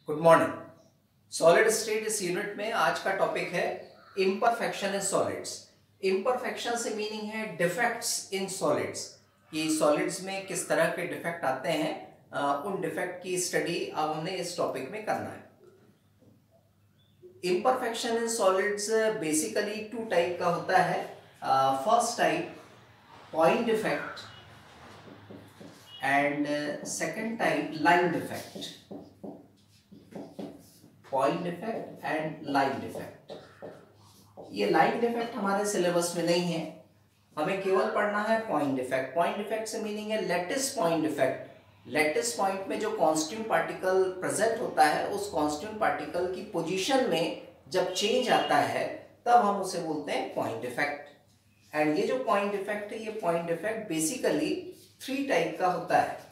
Good morning. Solid state इस unit में आज का टॉपिक है इम्परफेक्शन इन सॉलिड्स। इम्परफेक्शन से मीनिंग है डिफेक्ट्स इन सॉलिड्स, कि सॉलिड्स में किस तरह के डिफेक्ट आते हैं, उन डिफेक्ट की स्टडी अब हमने इस टॉपिक में करना है। Imperfection in solids basically two type का होता है। First type point defect and second type line defect. Point defect and line defect. ये लाइन डिफेक्ट हमारे सिलेबस में नहीं है, हमें केवल पढ़ना है पॉइंट डिफेक्ट। पॉइंट डिफेक्ट से मीनिंग है lattice point defect. Lattice point में जो कांस्टेंट पार्टिकल प्रेजेंट होता है, उस कांस्टेंट पार्टिकल की पोजीशन में जब चेंज आता है तब हम उसे बोलते हैं पॉइंट डिफेक्ट। एंड ये जो पॉइंट डिफेक्ट है, ये point defect basically three type का होता है।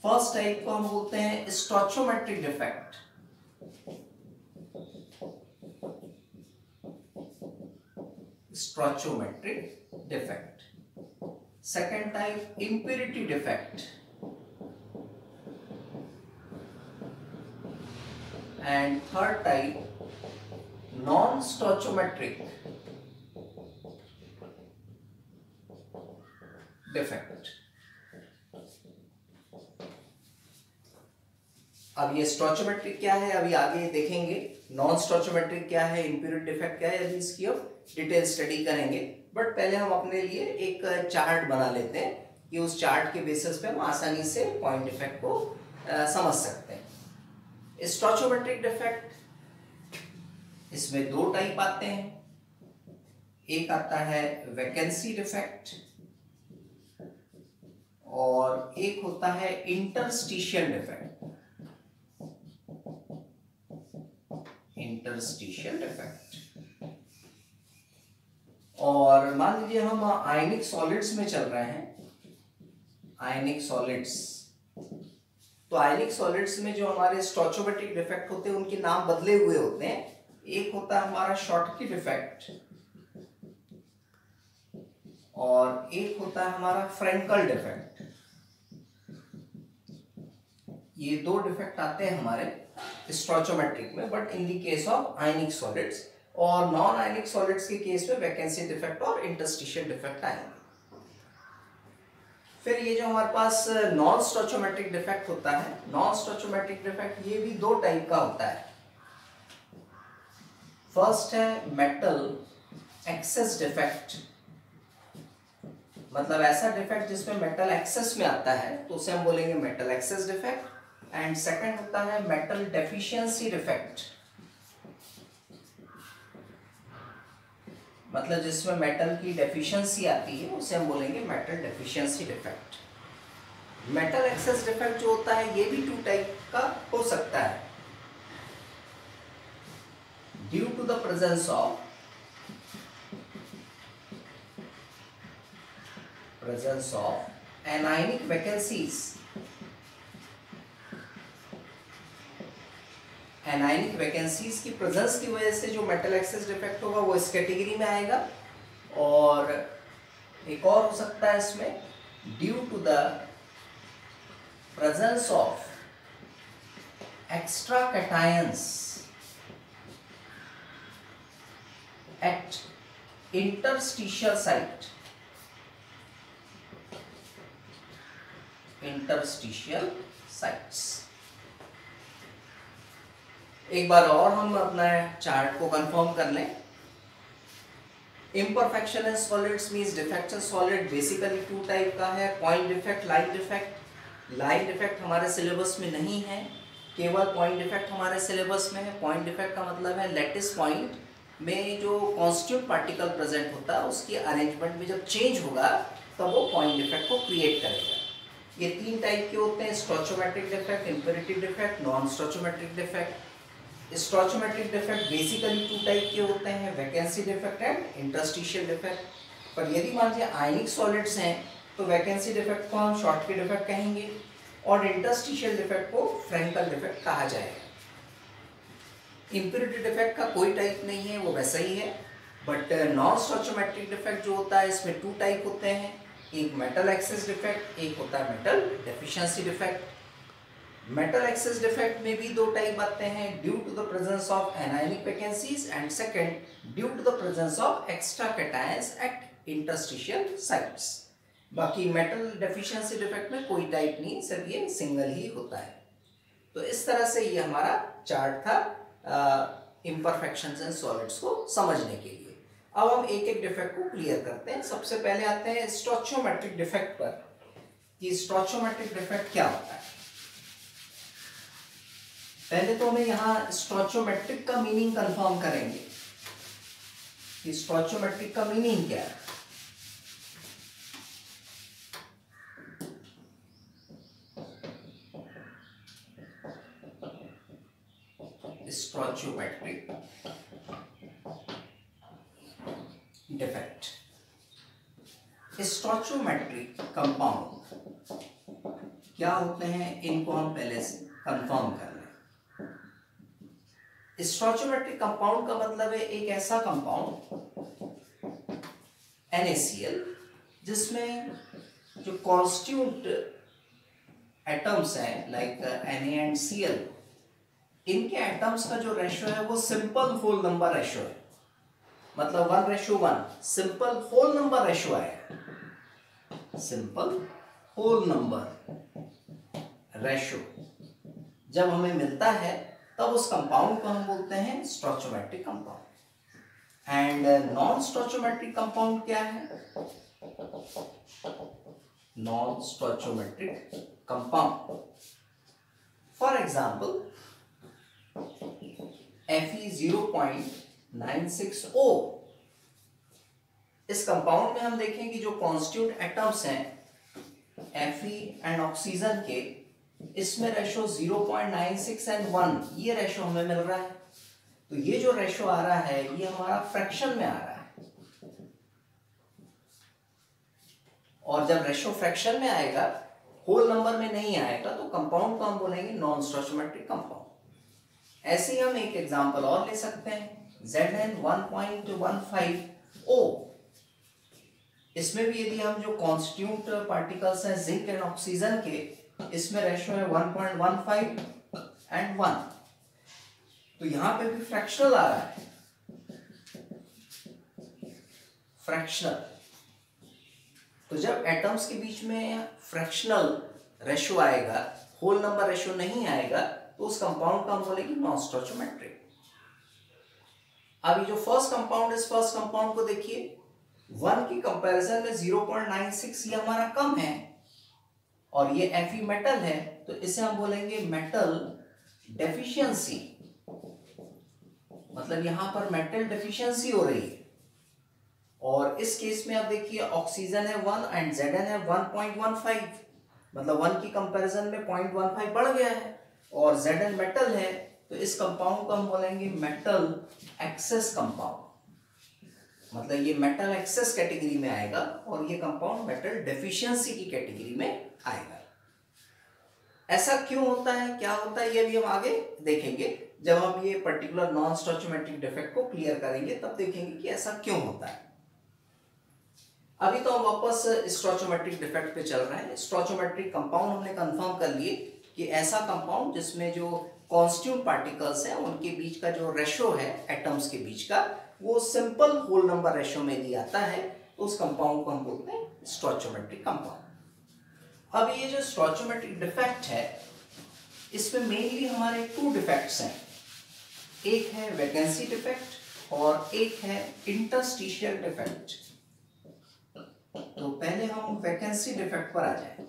फर्स्ट टाइप को हम बोलते हैं stoichiometric defect. Stoichiometric defect. Second type impurity defect and third type non stoichiometric defect. अब ये स्टोइचोमेट्रिक क्या है अभी आगे देखेंगे, नॉन स्टोइचोमेट्रिक क्या है, इंप्योरिटी डिफेक्ट क्या है, अभी इसकी अब डिटेल स्टडी करेंगे। बट पहले हम अपने लिए एक चार्ट बना लेते हैं कि उस चार्ट के बेसिस पे हम आसानी से पॉइंट डिफेक्ट को समझ सकते हैं। स्टोइचोमेट्रिक डिफेक्ट, इसमें दो टाइप आते हैं। एक आता है वैकेंसी डिफेक्ट और एक होता है इंटरस्टिशियल डिफेक्ट। Interstitial defect. और मान लीजिए हम आयनिक सॉलिड्स में चल रहे हैं, आयनिक सॉलिड्स। तो आयनिक सॉलिड्स में जो हमारे स्टोइचोमेट्रिक डिफेक्ट होते हैं उनके नाम बदले हुए होते हैं। एक होता है हमारा शॉटकी डिफेक्ट और एक होता है हमारा फ्रेंकल डिफेक्ट। ये दो डिफेक्ट आते हैं हमारे स्टोइचोमेट्रिक में, but in the case of ionic solids. और नॉन आयनिक सॉलिड्स के केस में वैकेंसी डिफेक्ट और इंटरस्टिशियल डिफेक्ट आएंगे। फिर ये जो हमारे पास नॉन स्टोइचोमेट्रिक डिफेक्ट होता है, नॉन स्टोइचोमेट्रिक डिफेक्ट ये भी दो टाइप का होता है। फर्स्ट है मेटल एक्सेस डिफेक्ट, मतलब ऐसा डिफेक्ट जिसमें मेटल एक्सेस में आता है तो उसे हम बोलेंगे metal excess defect. And second होता है मेटल डेफिशिएंसी डिफेक्ट, मतलब जिसमें मेटल की डेफिशिएंसी आती है उसे हम बोलेंगे metal deficiency defect. Metal excess defect जो होता है ये भी टू टाइप का हो सकता है। Due to the presence of anionic vacancies. Anionic vacancies की प्रेजेंस की वजह से जो मेटल एक्सेस डिफेक्ट होगा वो इस कैटेगरी में आएगा। और एक और हो सकता है इसमें due to the presence of extra cations at interstitial site. Interstitial sites. एक बार और हम अपना चार्ट को कंफर्म कर लें। Imperfection in solids means defects in solid basically two type का है, point defect, line defect. Line defect हमारे सिलेबस में नहीं है, केवल पॉइंट डिफेक्ट हमारे सिलेबस में है। पॉइंट डिफेक्ट का मतलब है लेटिस पॉइंट में जो कांस्टेंट पार्टिकल प्रेजेंट होता है उसकी अरेंजमेंट में जब चेंज होगा तब वो पॉइंट डिफेक्ट को क्रिएट करेगा। ये तीन टाइप के होते हैं, stoichiometric defect, impurity defect, non stoichiometric defect. Stoichiometric defect basically two type के होते हैं, vacancy defect and interstitial defect. पर यदि मान लीजिए आयनिक सॉलिड्स हैं तो वैकेंसी डिफेक्ट को हम शॉटकी डिफेक्ट कहेंगे और इंटरस्टिशियल डिफेक्ट को फ्रेंकल डिफेक्ट कहा जाएगा। इंप्योरिटी डिफेक्ट का कोई टाइप नहीं है, वो वैसा ही है। बट नॉन स्टोइचोमेट्रिक डिफेक्ट जो होता है इसमें टू टाइप होते हैं, एक मेटल एक्सेस डिफेक्ट, एक होता है metal deficiency defect. Metal excess defect में भी दो टाइप आते हैं, due to the presence of anionic vacancies and second due to the presence of extra cations at interstitial sites. बाकी मेटल डेफिशिएंसी डिफेक्ट में कोई टाइप नहीं, सिर्फ ये सिंगल ही होता है। तो इस तरह से ये हमारा चार्ट था इम्परफेक्शंस इन सॉलिड्स को समझने के लिए। अब हम एक एक डिफेक्ट को क्लियर करते हैं। सबसे पहले आते हैं स्टोइचियोमेट्रिक डिफेक्ट पर, कि स्टोइचियोमेट्रिक डिफेक्ट क्या होता है। पहले तो हमें यहाँ स्टोइचियोमेट्रिक का मीनिंग कंफर्म करेंगे कि स्टोइचियोमेट्रिक का मीनिंग क्या है। स्टोइचियोमेट्रिक डिफेक्ट, स्टोइचियोमेट्रिक कंपाउंड क्या होते हैं, इनको हम पहले से कंफर्म कर लें। स्टोइचियोमेट्रिक कंपाउंड का मतलब है एक ऐसा कंपाउंड NaCl जिसमें जो कॉन्स्टिट्यूंट एटम्स हैं लाइक Na एंड Cl, इनके एटम्स का जो रेशो है वो सिंपल होल नंबर रेशो है, मतलब 1:1 सिंपल होल नंबर रेशो आएगा, सिंपल होल नंबर रेशो जब हमें मिलता है तब उस कंपाउंड को हम बोलते हैं stoichiometric compound. And non stoichiometric compound क्या है, non stoichiometric compound for example Fe0.96O, इस कंपाउंड में हम देखें कि जो कॉन्स्टिट्यूंट एटम्स हैं Fe एंड ऑक्सीजन के, इसमें रेशो 0.96 एंड 1 ये रेशो हमें मिल रहा है। तो ये जो रेशो आ रहा है ये हमारा फ्रैक्शन में आ रहा है, और जब रेशो फ्रैक्शन में आएगा, होल नंबर में नहीं आएगा, तो कंपाउंड को हम बोलेंगे नॉन स्टोइचियोमेट्रिक कंपाउंड। ऐसे ही हम एक एग्जांपल और ले सकते हैं, Zn1.15O, इसमें भी यदि हम जो कॉन्स्टिट्यूंट पार्टिकल्स हैं जिंक एंड ऑक्सीजन के, इसमें रेशो है 1.15 एंड 1, तो यहां पे भी फ्रैक्शनल आ रहा है, फ्रैक्शनल। तो जब एटम्स के बीच में फ्रैक्शनल रेशो आएगा, होल नंबर रेशो नहीं आएगा, तो उस कंपाउंड का हम बोलेंगे नॉन स्टोइचियोमेट्रिक। अब ये जो फर्स्ट कंपाउंड, इस फर्स्ट कंपाउंड को देखिए, 1 की कंपैरिजन में 0.96 ये हमारा कम है, और ये Fe मेटल है, तो इसे हम बोलेंगे मेटल डेफिशिएंसी, मतलब यहां पर मेटल डेफिशिएंसी हो रही है। और इस केस में आप देखिए ऑक्सीजन है 1 एंड Zn है 1.15, मतलब 1 की कंपैरिजन में 0.15 बढ़ गया है, और Zn मेटल है, तो इस कंपाउंड को हम बोलेंगे मेटल एक्सेस कंपाउंड, मतलब ये मेटल एक्सेस कैटेगरी में आएगा, और ये कंपाउंड मेटल डेफिशिएंसी की कैटेगरी में आएगा। ऐसा क्यों होता है, क्या होता है, ये भी हम आगे देखेंगे। जब हम ये पर्टिकुलर नॉन स्टोइचियोमेट्रिक डिफेक्ट को क्लियर करेंगे तब देखेंगे कि ऐसा क्यों होता है। अभी तो हम वापस स्टोइचियोमेट्रिक डिफेक्ट पे चल रहे हैं। स्टोइचियोमेट्रिक कंपाउंड हमने कंफर्म कर लिए कि ऐसा कंपाउंड जिसमें जो कॉन्स्टिट्यूंट पार्टिकल्स हैं उनके बीच का जो रेशो है एटम्स के बीच का, वो सिंपल होल नंबर रेशो में यदि आता है, तो उस कंपाउंड को हम बोलते हैं स्टोइचियोमेट्रिक कंपाउंड। अब ये जो स्टोइचियोमेट्रिक डिफेक्ट है, इसमें मेनली हमारे 2 डिफेक्ट्स हैं, एक है वैकेंसी डिफेक्ट और एक है इंटरस्टिशियल डिफेक्ट। तो पहले हम वैकेंसी डिफेक्ट पर आ जाएं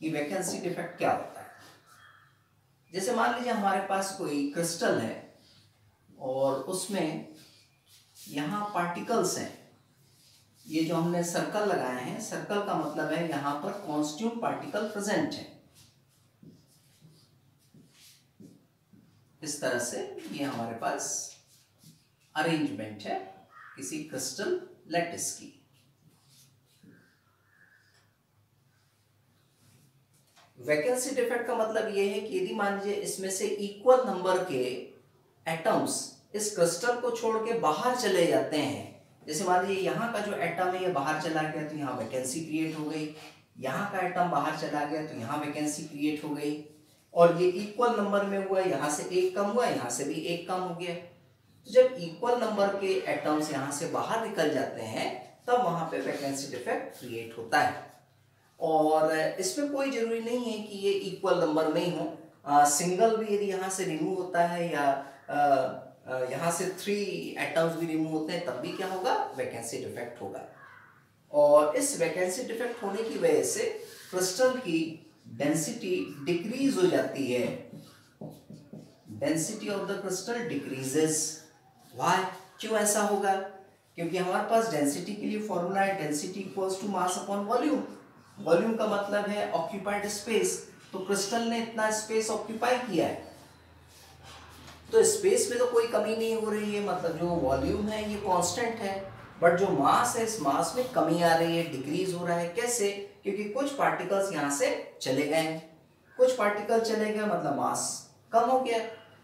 कि वैकेंसी डिफेक्ट क्या होता है। जैसे मान लीजिए हमारे पास कोई क्रिस्टल है और उसमें यहाँ पार्टिकल्स हैं, ये जो हमने सर्कल लगाए हैं, सर्कल का मतलब है यहाँ पर कॉन्स्टिट्यूंट पार्टिकल प्रेजेंट है। इस तरह से ये हमारे पास अरेंजमेंट है किसी क्रिस्टल लैटिस की। वैकेंसी डिफेक्ट का मतलब ये है कि यदि मान लीजिए इसमें से इक्वल नंबर के एटम्स इस क्रिस्टल को छोड़ के बाहर चले जाते हैं, जैसे मान लीजिए यहाँ का जो एटम है ये बाहर चला गया तो यहाँ वैकेंसी क्रिएट हो गई, यहाँ का एटम बाहर चला गया तो यहाँ वैकेंसी क्रिएट हो गई, और ये इक्वल नंबर में हुआ, यहाँ से एक कम हुआ, यहाँ से भी एक कम हो गया। तो जब इक्वल नंबर के एटम्स यहाँ से बाहर निकल जाते हैं तब वहाँ पे वैकेंसी डिफेक्ट क्रिएट होता है। और इसमें कोई जरूरी नहीं है कि ये इक्वल नंबर में ही हो, सिंगल भी यदि यहाँ से रिमूव होता है या यहाँ से 3 एटम्स भी रिमूव होते हैं तब भी क्या होगा, वैकेंसी डिफेक्ट होगा। और इस वैकेंसी डिफेक्ट होने की वजह से क्रिस्टल की डेंसिटी डिक्रीज हो जाती है, density of the crystal decreases. Why, क्यों ऐसा होगा? क्योंकि हमारे पास डेंसिटी के लिए फॉर्मूला है density equals to mass upon volume. Volume का मतलब है ऑक्यूपाइड स्पेस, तो क्रिस्टल ने इतना स्पेस ऑक्यूपाई किया है, तो स्पेस में तो कोई कमी नहीं हो रही है, मतलब जो वॉल्यूम है ये कांस्टेंट है, बट जो मास है इस मास में कमी आ रही है, डिक्रीज हो रहा है। कैसे? क्योंकि कुछ पार्टिकल्स यहाँ से चले गए हैं, कुछ पार्टिकल चले गए मतलब मास कम हो गया।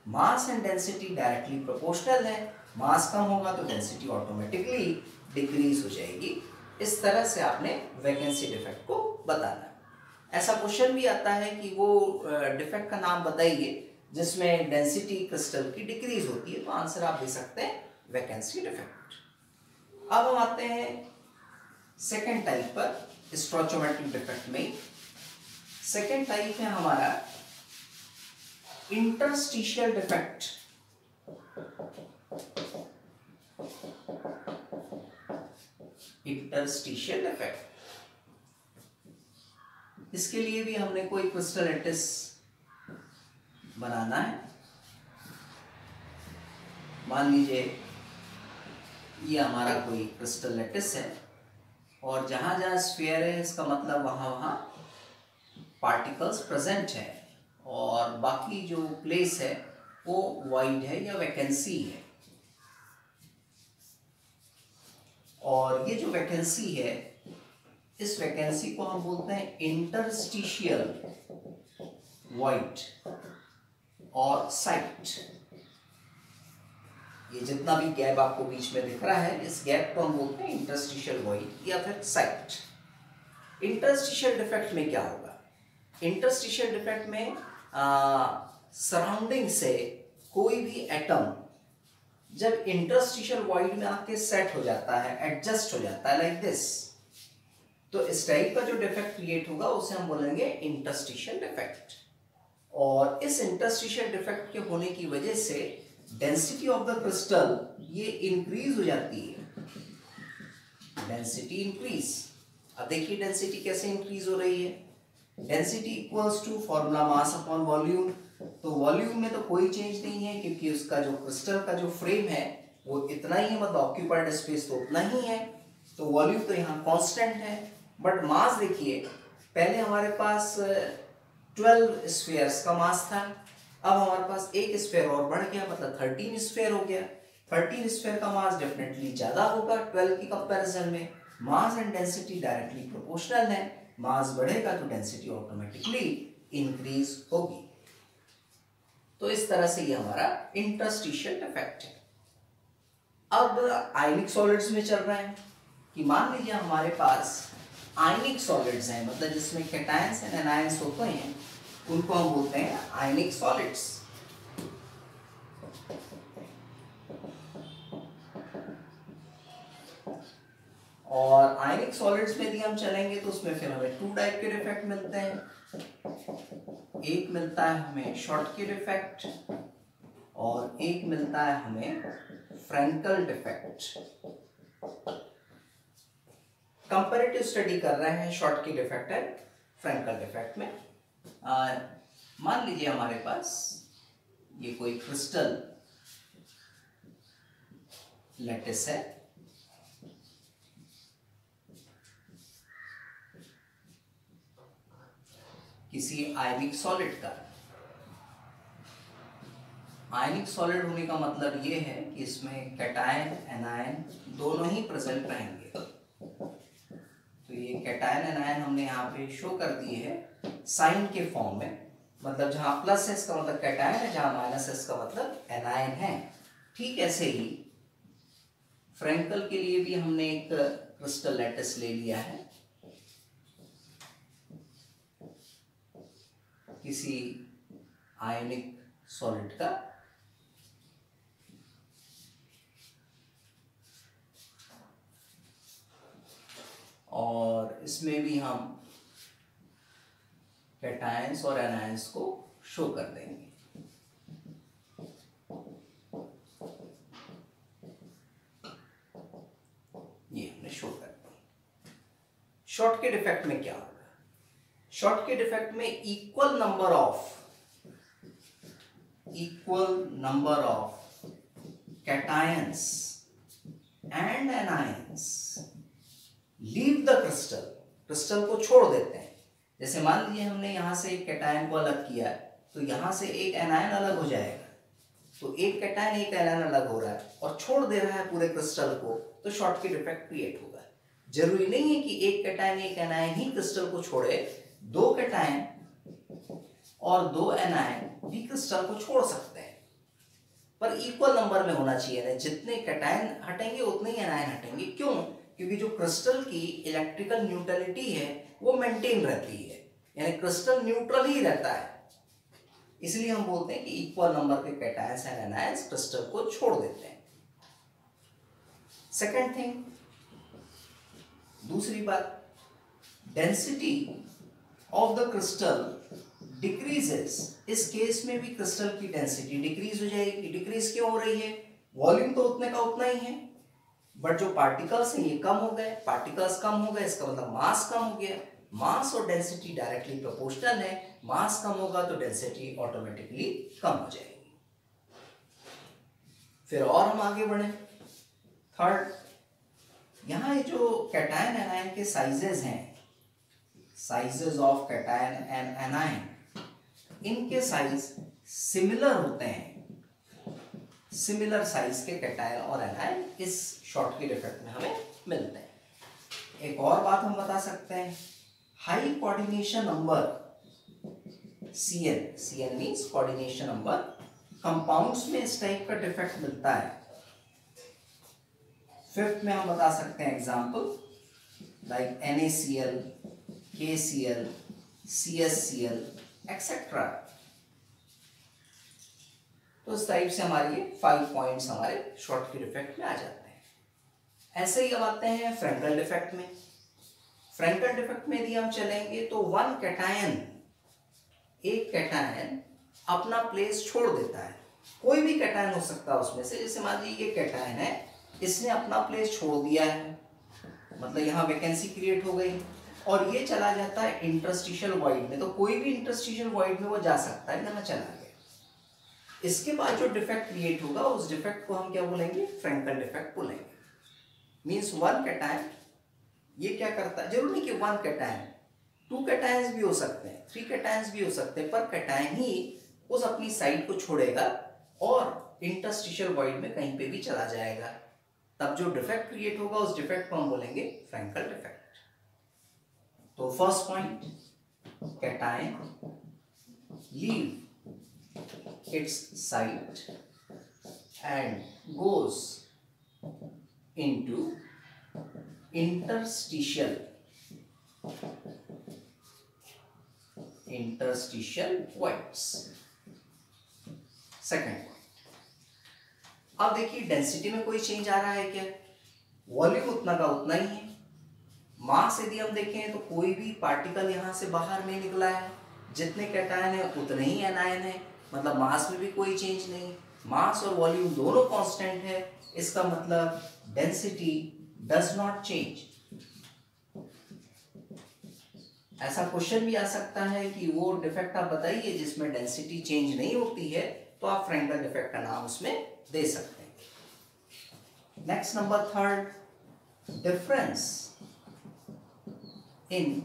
Mass and density directly proportional है, मास कम होगा तो डेंसिटी ऑटोमेटिकली डिक्रीज हो जाएगी। इस तरह से आपने वैकेंसी डिफेक्ट को बताना। ऐसा क्वेश्चन भी आता है कि वो डिफेक्ट का नाम बताइए जिसमें डेंसिटी क्रिस्टल की डिक्रीज होती है, तो आंसर आप दे सकते हैं वैकेंसी डिफेक्ट। अब हम आते हैं सेकेंड टाइप पर, स्टोइचोमेट्रिक डिफेक्ट में। सेकेंड टाइप है हमारा इंटरस्टिशियल डिफेक्ट। इंटरस्टिशियल डिफेक्ट, इसके लिए भी हमने कोई क्रिस्टल लैटिस बनाना है। मान लीजिए ये हमारा कोई क्रिस्टल लैटिस है और जहां जहां स्फीयर है इसका मतलब वहां वहां पार्टिकल्स प्रेजेंट है, और बाकी जो प्लेस है वो वाइड है या वैकेंसी है। और ये जो वैकेंसी है इस वैकेंसी को हम बोलते हैं इंटरस्टिशियल वॉइड और साइट। ये जितना भी गैप आपको बीच में दिख रहा है इस गैप को हम बोलते हैं इंटरस्टिशियल वॉइड या फिर साइट। इंटरस्टिशियल डिफेक्ट में क्या होगा? इंटरस्टिशियल डिफेक्ट में सराउंडिंग से कोई भी एटम जब इंटरस्टिशियल वॉइड में आके सेट हो जाता है, एडजस्ट हो जाता है लाइक दिस, तो इस टाइप का जो डिफेक्ट क्रिएट होगा उसे हम बोलेंगे इंटरस्टिशियल डिफेक्ट। और इस इंटरस्टिशियल डिफेक्ट के होने की वजह से डेंसिटी ऑफ द क्रिस्टल ये इंक्रीज हो जाती है, डेंसिटी इंक्रीज। अब देखिए डेंसिटी कैसे इंक्रीज हो रही है, density equals to formula mass upon volume. तो वॉल्यूम में तो कोई चेंज नहीं है क्योंकि उसका जो क्रिस्टल का जो फ्रेम है वो इतना ही है, मतलब ऑक्यूपाइड स्पेस तो उतना ही है, तो वॉल्यूम तो यहाँ कांस्टेंट है। बट मास देखिए, पहले हमारे पास 12 स्फीयर्स का मास था, अब हमारे पास एक स्फीयर और बढ़ गया, मतलब 13 स्फीयर हो गया। 13 स्फीयर का मास डेफिनेटली ज्यादा होगा 12 की कंपैरिजन में। Mass and density directly proportional है, मास बढ़ेगा तो डेंसिटी ऑटोमेटिकली इंक्रीज होगी। तो इस तरह से ये हमारा इंटरस्टिशियल डिफेक्ट है। अब आयनिक सॉलिड्स में चल रहे हैं कि मान लीजिए हमारे पास आयनिक सॉलिड्स हैं, मतलब जिसमें कैटायंस एंड एनायंस होते हैं, उनको हम बोलते हैं आयनिक सॉलिड्स। और आयनिक सॉलिड्स में यदि हम चलेंगे तो उसमें फिर हमें 2 टाइप के डिफेक्ट मिलते हैं। एक मिलता है हमें शॉटकी डिफेक्ट और एक मिलता है हमें फ्रैंकल डिफेक्ट। कंपैरेटिव स्टडी कर रहे हैं शॉटकी डिफेक्ट है फ्रैंकल डिफेक्ट में। मान लीजिए हमारे पास ये कोई क्रिस्टल लैटिस है, किसी आयनिक सॉलिड का। आयनिक सॉलिड होने का मतलब ये है कि इसमें कैटायन एनायन दोनों ही प्रेजेंट रहेंगे। तो ये कैटायन एनायन हमने यहाँ पे शो कर दिए है साइन के फॉर्म में, मतलब जहां प्लस है इसका मतलब कैटायन है, जहां माइनस है इसका मतलब एनायन है। ठीक ऐसे ही फ्रैंकल के लिए भी हमने एक क्रिस्टल लैटिस ले लिया है किसी आयनिक सॉलिड का, और इसमें भी हम कैटायंस और एनायंस को शो कर देंगे। ये हमने शो कर दिया। शॉर्टकट इफेक्ट में क्या होगा? शॉर्टकट इफेक्ट में equal number of cations and anions leave the crystal को छोड़ देते हैं। जैसे मान लीजिए हमने यहां से एक कैटायन को अलग किया तो यहां से एक एनायन अलग हो जाएगा, तो एक कैटायन एक एनायन अलग हो रहा है और छोड़ दे रहा है पूरे क्रिस्टल को, तो शॉर्टकट इफेक्ट क्रिएट होगा। जरूरी नहीं है कि एक कैटायन एक एनायन ही क्रिस्टल को छोड़े, दो कैटायन और दो एनायन भी क्रिस्टल को छोड़ सकते हैं, पर इक्वल नंबर में होना चाहिए ना। जितने कैटायन हटेंगे उतने ही एनायन हटेंगे। क्यों? क्योंकि जो क्रिस्टल की इलेक्ट्रिकल न्यूट्रलिटी है वो मेंटेन रहती है, यानी क्रिस्टल न्यूट्रल ही रहता है। इसलिए हम बोलते हैं कि इक्वल नंबर के कैटायंस एंड एनायंस क्रिस्टल को छोड़ देते हैं। सेकंड थिंग, दूसरी बात, density of the crystal decreases. इस केस में भी क्रिस्टल की डेंसिटी डिक्रीज हो जाएगी। डिक्रीज क्यों हो रही है? वॉल्यूम तो उतने का उतना ही है, बट जो पार्टिकल्स हैं ये कम हो गए। पार्टिकल्स कम हो गए इसका मतलब मास कम हो गया। मास और डेंसिटी डायरेक्टली प्रोपोर्शनल है। मास कम होगा तो डेंसिटी ऑटोमेटिकली कम हो जाएगी। फिर और हम आगे बढ़े। थर्ड, यहां ये जो कैटायन एनायन के साइजेस हैं, sizes of cation and anion, इनके साइज सिमिलर होते हैं। सिमिलर साइज के कैटायन और एनायन इस शॉर्टकट इफेक्ट में हमें मिलते हैं। एक और बात हम बता सकते हैं, high coordination number CN means coordination number, compounds में इस टाइप का डिफेक्ट मिलता है। फिफ्थ में हम बता सकते हैं example like NaCl, KCl, CSCl etcetera. तो इस टाइप से हमारे ये 5 पॉइंट्स हमारे शॉर्टकट इफेक्ट में आ जाते हैं। ऐसे ही अब आते हैं फ्रैंकल इफेक्ट में। फ्रैंकल इफेक्ट में यदि हम चलेंगे तो एक कैटायन अपना प्लेस छोड़ देता है। कोई भी कैटायन हो सकता है उसमें से। जैसे मान लीजिए ये कैटायन है, इसने अपना प्लेस छोड़ दिया है, मतलब यहाँ वैकेंसी क्रिएट हो गई और ये चला जाता है इंटरस्टिशियल वॉइड में। तो कोई भी इंटरस्टिशियल वॉइड में वो जा सकता है, यहाँ चला गया। इसके बाद जो डिफेक्ट क्रिएट होगा उस डिफेक्ट को हम क्या बोलेंगे? फ्रैंकल डिफेक्ट बोलेंगे। मींस वन कैटायन ये क्या करता है, जरूरी नहीं कि वन कैटायन, 2 कैटायंस भी हो सकते हैं, 3 कैटायंस भी हो सकते हैं, पर कैटायन ही उस अपनी साइड को छोड़ेगा और इंटरस्टिशियल वॉइड में कहीं पे भी चला जाएगा। तब जो डिफेक्ट क्रिएट होगा उस डिफेक्ट को हम बोलेंगे फ्रैंकल डिफेक्ट। तो first point, cation leave its site and goes into interstitial voids। Second, अब देखिए डेंसिटी में कोई चेंज आ रहा है क्या? वॉल्यूम उतना का उतना ही है। मास यदि हम देखें तो कोई भी पार्टिकल यहां से बाहर नहीं निकला है। जितने कैटायन है उतने ही एनायन है, मतलब मास में भी कोई चेंज नहीं। मास और वॉल्यूम दोनों कांस्टेंट है, इसका मतलब डेंसिटी डज नॉट चेंज। ऐसा क्वेश्चन भी आ सकता है कि वो डिफेक्ट आप बताइए जिसमें डेंसिटी चेंज नहीं होती है, तो आप फ्रैंकल डिफेक्ट का नाम उसमें दे सकते हैं। Next number third, difference in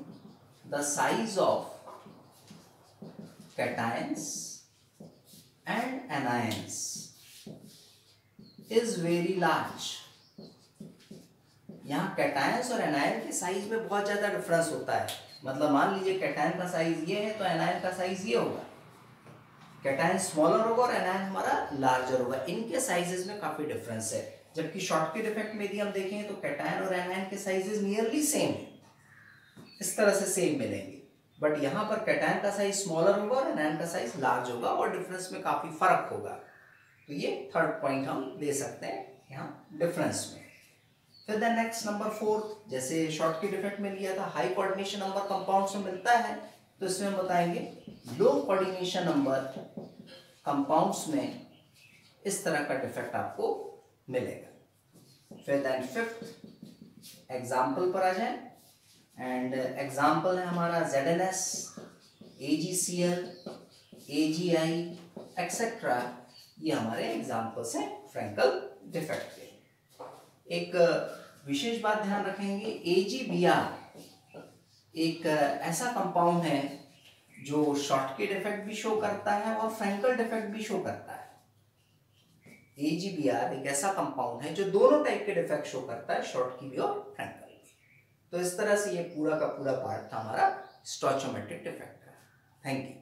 the size of cations and anions is very large। यहाँ कैटायंस और एनायन के साइज में बहुत ज्यादा डिफरेंस होता है। मतलब मान लीजिए कैटायन का साइज ये है तो एनायन का साइज ये होगा। कैटायन स्मॉलर होगा और एनायन हमारा लार्जर होगा। इनके साइजेस में काफी डिफरेंस है। जबकि शॉर्टकी डिफेक्ट में यदि हम देखें तो कैटायन और एनायन के साइजेस नियरली सेम है, इस तरह से सेम मिलेंगे, बट यहाँ पर कैटायन का साइज स्मॉलर होगा और एनायन का साइज लार्ज होगा और डिफरेंस में काफी फर्क होगा। तो ये थर्ड पॉइंट हम दे सकते हैं यहाँ डिफरेंस में। फिर द नेक्स्ट नंबर 4, जैसे शॉर्टकी डिफेक्ट में लिया था हाई कोऑर्डिनेशन नंबर कंपाउंड्स में मिलता है, तो इसमें हम बताएंगे लो कोऑर्डिनेशन नंबर कंपाउंड्स में इस तरह का डिफेक्ट आपको मिलेगा। फिर देन फिफ्थ एग्जाम्पल पर आ जाए, एंड एग्जाम्पल है हमारा ZnS, AgCl, AgI एक्सेट्रा, ये हमारे एग्जाम्पल्स हैं फ्रैंकल डिफेक्ट के। एक विशेष बात ध्यान रखेंगे, AgBr एक ऐसा कंपाउंड है जो शॉर्टकी डिफेक्ट भी शो करता है और फ्रैंकल डिफेक्ट भी शो करता है। AgBr एक ऐसा कंपाउंड है जो दोनों टाइप के डिफेक्ट शो करता है, शॉर्टकी भी और फ्रैंकल भी। तो इस तरह से ये पूरा का पूरा पार्ट था हमारा स्टोइचोमेट्रिक डिफेक्ट का। Thank you.